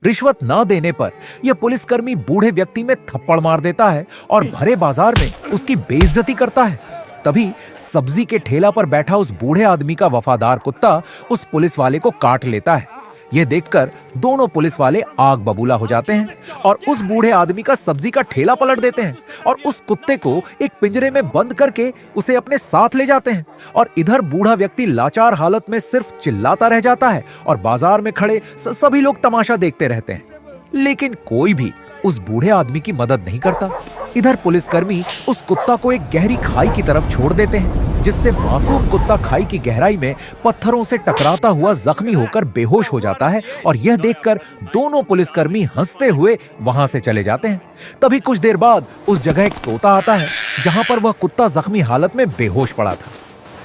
रिश्वत ना देने पर यह पुलिसकर्मी बूढ़े व्यक्ति में थप्पड़ मार देता है और भरे बाजार में उसकी बेइज्जती करता है। तभी सब्जी के ठेला पर बैठा उस बूढ़े आदमी का वफादार कुत्ता उस पुलिस वाले को काट लेता है। यह देखकर दोनों पुलिस वाले आग बबूला हो जाते हैं और उस बूढ़े आदमी का सब्जी का ठेला पलट देते हैं और उस कुत्ते को एक पिंजरे में बंद करके उसे अपने साथ ले जाते हैं। और इधर बूढ़ा व्यक्ति लाचार हालत में सिर्फ चिल्लाता रह जाता है और बाजार में खड़े सभी लोग तमाशा देखते रहते हैं, लेकिन कोई भी उस बूढ़े आदमी की मदद नहीं करता। इधर पुलिसकर्मी उस कुत्ता को एक गहरी खाई की तरफ छोड़ देते हैं, जिससे मासूम कुत्ता खाई की गहराई में पत्थरों से टकराता हुआ जख्मी होकर बेहोश हो जाता है। और यह देखकर दोनों पुलिसकर्मी हंसते हुए वहां से चले जाते हैं। तभी कुछ देर बाद उस जगह एक तोता आता है, जहां पर वह कुत्ता जख्मी हालत में बेहोश पड़ा था।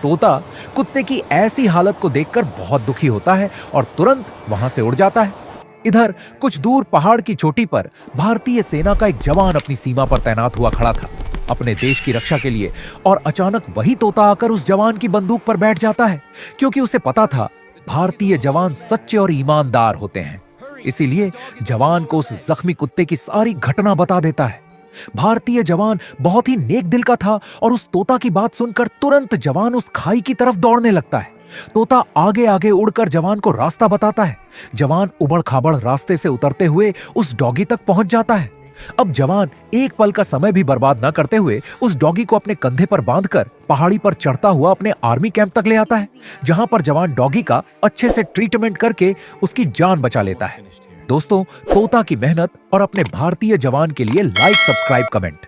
तोता कुत्ते की ऐसी हालत को देखकर बहुत दुखी होता है और तुरंत वहां से उड़ जाता है। इधर कुछ दूर पहाड़ की चोटी पर भारतीय सेना का एक जवान अपनी सीमा पर तैनात हुआ खड़ा था अपने देश की रक्षा के लिए। और अचानक वही तोता आकर उस जवान की बंदूक पर बैठ जाता है, क्योंकि उसे पता था भारतीय जवान सच्चे और ईमानदार होते हैं। इसीलिए जवान को उस जख्मी कुत्ते की सारी घटना बता देता है। भारतीय जवान बहुत ही नेक दिल का था और उस तोता की बात सुनकर तुरंत जवान उस खाई की तरफ दौड़ने लगता है। तोता आगे आगे उड़कर जवान को रास्ता बताता है। जवान उबड़ खाबड़ रास्ते से उतरते हुए उस डॉगी तक पहुंच जाता है। अब जवान एक पल का समय भी बर्बाद न करते हुए उस डॉगी को अपने कंधे पर बांधकर पहाड़ी पर चढ़ता हुआ अपने आर्मी कैंप तक ले आता है, जहां पर जवान डॉगी का अच्छे से ट्रीटमेंट करके उसकी जान बचा लेता है। दोस्तों, तोता की मेहनत और अपने भारतीय जवान के लिए लाइक, सब्सक्राइब, कमेंट।